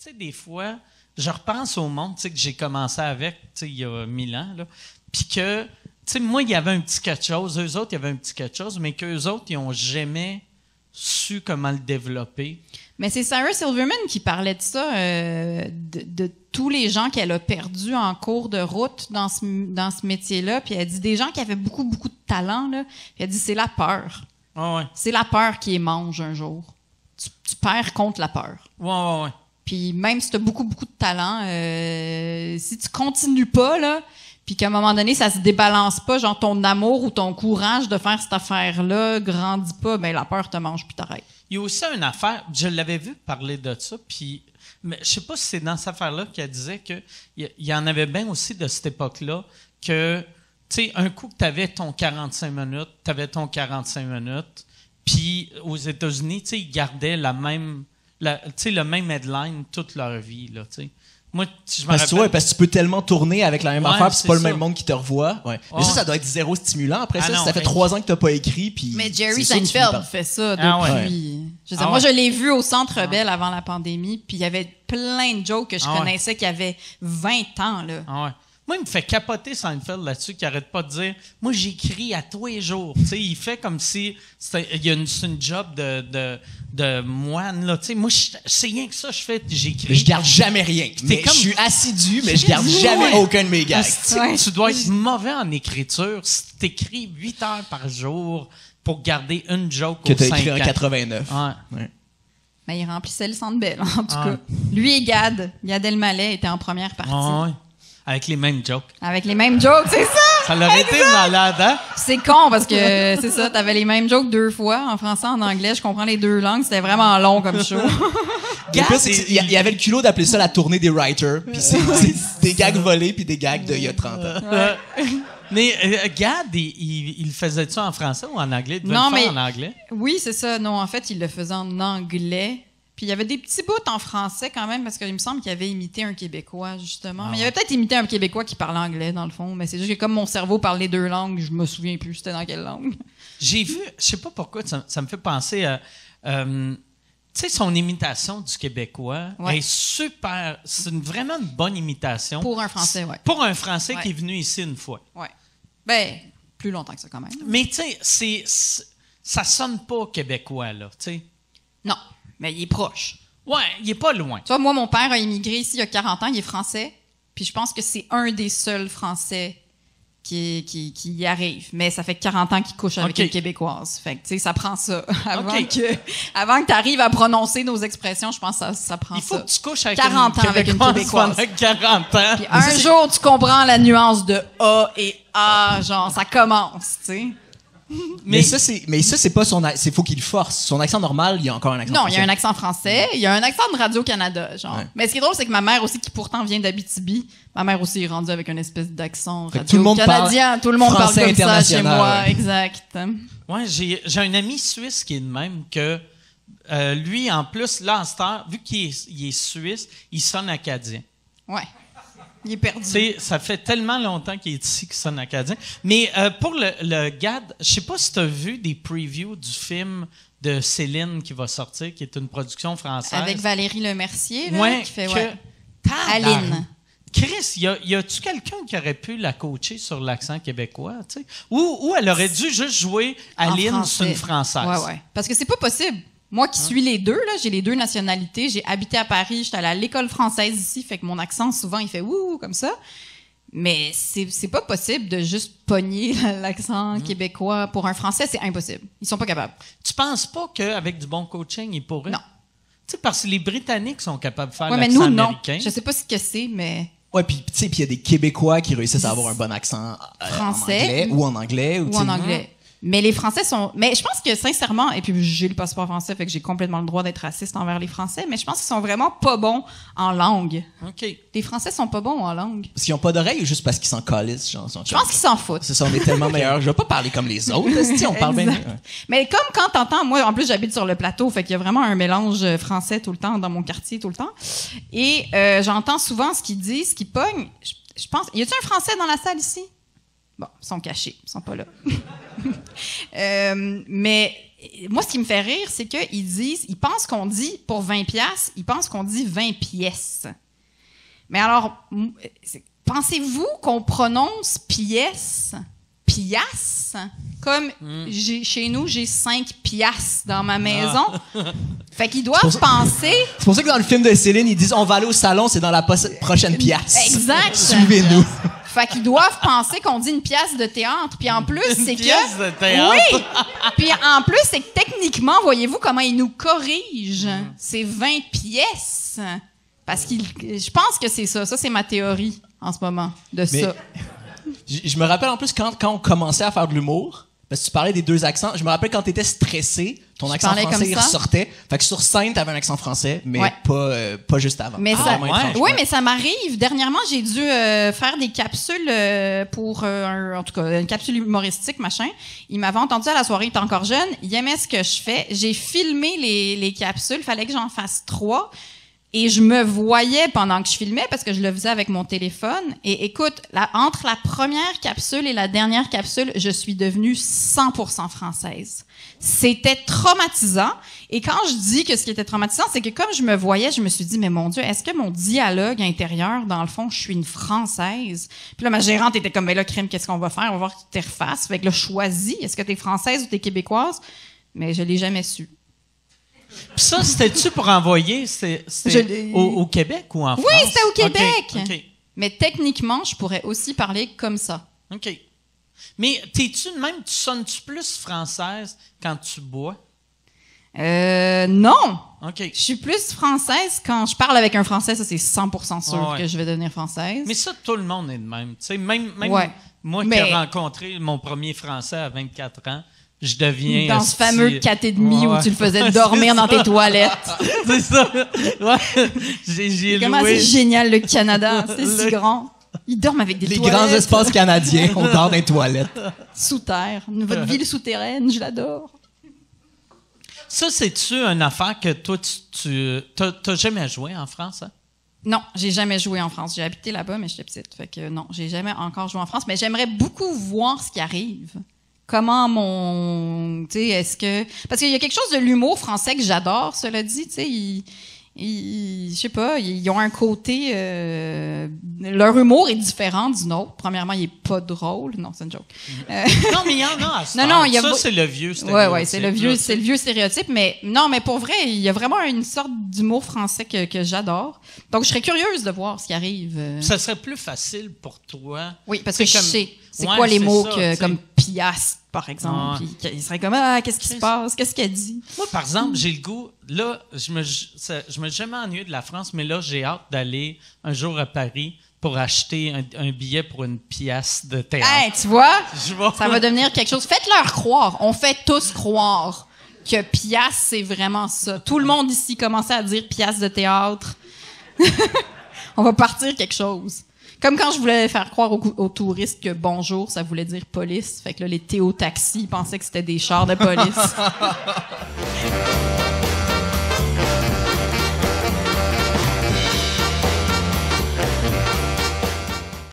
sais, des fois, je repense au monde, tu sais, que j'ai commencé avec, tu sais, il y a 1000 ans, là, puis que, tu sais, moi, il y avait un petit quelque chose, eux autres, il y avait un petit quelque chose, mais qu'eux autres, ils n'ont jamais su comment le développer. Mais c'est Sarah Silverman qui parlait de ça, de tous les gens qu'elle a perdus en cours de route dans ce métier-là. Puis elle dit des gens qui avaient beaucoup, beaucoup de talent, là. Puis elle dit c'est la peur. Ah ouais. C'est la peur qui les mange un jour. Tu perds contre la peur. Ouais. Puis même si tu as beaucoup, beaucoup de talent, si tu continues pas, là, puis qu'à un moment donné, ça se débalance pas, genre ton amour ou ton courage de faire cette affaire-là grandit pas, ben la peur te mange puis t'arrêtes. Il y a aussi une affaire, je l'avais vu parler de ça, puis mais je sais pas si c'est dans cette affaire-là qu'elle disait qu'il y en avait bien aussi de cette époque-là, que, tu sais, un coup que tu avais ton 45 minutes, puis aux États-Unis, tu sais, ils gardaient le même headline toute leur vie, là, tu sais. Moi, je me rappelle... parce que tu peux tellement tourner avec la même affaire, puis c'est pas le ça. même monde qui te revoit. Ouais. Mais ça doit être zéro stimulant. Après ça, non, ça fait 3 ans que t'as pas écrit, puis... Mais Jerry Seinfeld fait ça depuis... Je veux dire, moi, je l'ai vu au Centre Bell avant la pandémie, puis il y avait plein de jokes que je connaissais qui avaient 20 ans, là. Moi, il me fait capoter Seinfeld là-dessus, qui arrête pas de dire « Moi, j'écris à tous les jours. » Tu sais, il fait comme si il y a une job de moine, là. Tu sais, moi, c'est rien que ça, je fais, j'écris. Mais je garde jamais rien. Mais je suis assidu, mais je garde jamais aucun de mes gags. Tu dois être mauvais en écriture si t'écris 8 heures par jour pour garder une joke que aux 5 ans. Que t'as écrit en 89. Ouais. Mais il remplissait le Centre Bell, en tout cas. Lui et Gad Elmaleh étaient en première partie. Avec les mêmes jokes. Avec les mêmes jokes, c'est ça! Ça l'aurait été malade, hein? C'est con parce que c'est ça, t'avais les mêmes jokes 2 fois, en français, en anglais, je comprends les 2 langues, c'était vraiment long comme show. Il y avait le culot d'appeler ça la tournée des writers, puis c'est des gags volés puis des gags d'il y a 30 ans. Mais Gad, il faisait ça en français ou en anglais? Il devait le faire en anglais? Oui, c'est ça. Non, en fait, il le faisait en anglais. Puis il y avait des petits bouts en français quand même, parce qu'il me semble qu'il avait imité un Québécois, justement. Mais il avait peut-être imité un Québécois qui parlait anglais, dans le fond. Mais c'est juste que comme mon cerveau parle les 2 langues, je me souviens plus c'était dans quelle langue. J'ai vu, je sais pas pourquoi, ça me fait penser à... tu sais, son imitation du Québécois est super... C'est vraiment une bonne imitation. Pour un Français, oui. Pour un Français qui est venu ici une fois. Oui. Ben, plus longtemps que ça, quand même. Mais tu sais, ça sonne pas québécois, là, tu sais. Non. Mais il est proche. Ouais, il est pas loin. Tu vois, moi, mon père a immigré ici il y a 40 ans, il est français. Puis je pense que c'est un des seuls Français qui y arrive. Mais ça fait 40 ans qu'il couche avec une Québécoise. Fait que, tu sais, ça prend ça. Avant que tu arrives à prononcer nos expressions, je pense que ça prend ça. Il faut que tu couches avec 40 ans avec une Québécoise. Pendant 40 ans. Puis un jour, tu comprends la nuance de A et A. Genre, ça commence, tu sais. Mais ça, c'est pas son accent. Faut qu'il force. Son accent normal, il y a encore un accent français. Non, il y a un accent français. Il y a un accent de Radio-Canada, genre. Ouais. Mais ce qui est drôle, c'est que ma mère aussi, qui pourtant vient d'Abitibi, ma mère aussi est rendue avec une espèce d'accent radio-canadien. Tout le monde parle comme ça chez moi. Ouais. Exact. Ouais, j'ai un ami suisse qui est de même que lui, en plus, là, en star, vu qu'il est suisse, il sonne acadien. Ouais. Il est perdu. Ça fait tellement longtemps qu'il est ici qu'il sonne acadien. Mais pour le Gad, je sais pas si tu as vu des previews du film de Céline qui va sortir, qui est une production française. Avec Valérie Lemercier, là, qui fait... Aline. Chris, y a-tu quelqu'un qui aurait pu la coacher sur l'accent québécois, tu sais? Ou elle aurait dû juste jouer Aline sur une française? Ouais. Parce que c'est pas possible. Moi qui suis les deux, là, j'ai les 2 nationalités. J'ai habité à Paris, j'étais allée à l'école française ici, fait que mon accent, souvent, il fait « ouh » comme ça. Mais c'est pas possible de juste pogner l'accent québécois. Pour un Français, c'est impossible. Ils sont pas capables. Tu penses pas qu'avec du bon coaching, ils pourraient? Non. Tu sais, parce que les Britanniques sont capables de faire l'accent américain. Mais nous, non. Je sais pas ce que c'est, mais... Ouais, puis tu sais, il y a des Québécois qui réussissent à avoir un bon accent français en anglais. Ou en anglais. Mais les Français sont... Mais je pense que, sincèrement, et puis j'ai le passeport français, fait que j'ai complètement le droit d'être raciste envers les Français, mais je pense qu'ils sont vraiment pas bons en langue. OK. Les Français sont pas bons en langue. Parce qu'ils ont pas d'oreilles ou juste parce qu'ils s'en calissent? Je pense qu'ils s'en foutent. C'est ça, on est tellement meilleurs. Je vais pas parler comme les autres. Si on parle bien. Mais comme quand t'entends... Moi, en plus, j'habite sur le plateau, fait qu'il y a vraiment un mélange français tout le temps, dans mon quartier tout le temps. Et j'entends souvent ce qu'ils disent, ce qu'ils pognent. Je pense... Y a-t-il un Français dans la salle ici? Bon, ils sont cachés, ils sont pas là. Mais moi, ce qui me fait rire, c'est ils pensent qu'on dit, pour 20 piastres, ils pensent qu'on dit 20 pièces. Mais alors, pensez-vous qu'on prononce pièce, pièce? Comme chez nous, j'ai 5 piastres dans ma maison. Fait qu'ils doivent penser... C'est pour ça que dans le film de Céline, ils disent « On va aller au salon, c'est dans la prochaine pièce. » Exact. Suivez-nous. Fait qu'ils doivent penser qu'on dit une pièce de théâtre. Puis en plus, c'est que... pièce de théâtre. Oui! Puis en plus, c'est que techniquement, voyez-vous comment ils nous corrigent. C'est 20 pièces. Parce je pense que c'est ça. Ça, c'est ma théorie en ce moment de ça. Je me rappelle en plus quand on commençait à faire de l'humour, parce que tu parlais des 2 accents, je me rappelle quand t'étais stressé, ton accent français il ressortait. Fait que sur scène, t'avais un accent français, mais pas juste avant. Mais mais ça m'arrive. Dernièrement, j'ai dû faire des capsules pour en tout cas une capsule humoristique, machin. Il m'avait entendu à la soirée, il était encore jeune, il aimait ce que je fais. J'ai filmé les capsules, fallait que j'en fasse 3. Et je me voyais pendant que je filmais parce que je le faisais avec mon téléphone. Et écoute, entre la première capsule et la dernière capsule, je suis devenue 100% française. C'était traumatisant. Et quand je dis que ce qui était traumatisant, c'est que comme je me voyais, je me suis dit, mais mon Dieu, est-ce que mon dialogue intérieur, dans le fond, je suis une Française? Puis là, ma gérante était comme, ben là, crime, qu'est-ce qu'on va faire? On va voir que tu t'es refasse. Fait que là, choisis. Est-ce que t'es française ou t'es québécoise? Mais je l'ai jamais su. Puis ça, c'était-tu pour envoyer au Québec ou en France? Oui, c'était au Québec. Okay. Mais techniquement, je pourrais aussi parler comme ça. OK. Mais t'es-tu de même, tu sonnes-tu plus française quand tu bois? Non. OK. Je suis plus française quand je parle avec un Français, ça c'est 100% sûr que je vais devenir française. Mais ça, tout le monde est de même. Tu sais, même moi qui ai rencontré mon premier Français à 24 ans, je deviens... Dans ce fameux 4,5 où tu le faisais dormir dans tes toilettes. C'est ça. Ouais. J'ai Comment loué... c'est génial le Canada, c'est si grand. Ils dorment avec des toilettes. Les grands espaces canadiens, on dort dans les toilettes. Sous terre. Votre ville souterraine, je l'adore. Ça, c'est-tu une affaire que toi, tu t'as jamais joué en France, hein? Non, j'ai jamais joué en France. J'ai habité là-bas, mais j'étais petite. Fait que non, j'ai jamais encore joué en France. Mais j'aimerais beaucoup voir ce qui arrive. Comment tu sais, est-ce que... Parce qu'il y a quelque chose de l'humour français que j'adore, cela dit, tu sais, je sais pas, ils ont un côté... leur humour est différent du nôtre. Premièrement, il est pas drôle. Non, c'est une joke. Non, mais il y en a à ce non, il y a ça, c'est le vieux stéréotype. Ouais, c'est le vieux stéréotype. Mais non, mais pour vrai, il y a vraiment une sorte d'humour français que j'adore. Donc, je serais curieuse de voir ce qui arrive. Ça serait plus facile pour toi. Oui, parce que je sais. C'est quoi les mots comme piastre, par exemple? Puis il serait comme, qu'est-ce qui se passe? Qu'est-ce qu'elle dit? Moi, par exemple, j'ai le goût... Là, je me suis jamais ennuyé de la France, mais là, j'ai hâte d'aller un jour à Paris pour acheter un billet pour une pièce de théâtre. Hey, tu vois? Ça va devenir quelque chose. Faites-leur croire. On fait tous croire que pièce, c'est vraiment ça. Tout le monde ici commençait à dire pièce de théâtre. On va partir quelque chose. Comme quand je voulais faire croire aux touristes que bonjour, ça voulait dire police. Fait que là, les théotaxis pensaient que c'était des chars de police.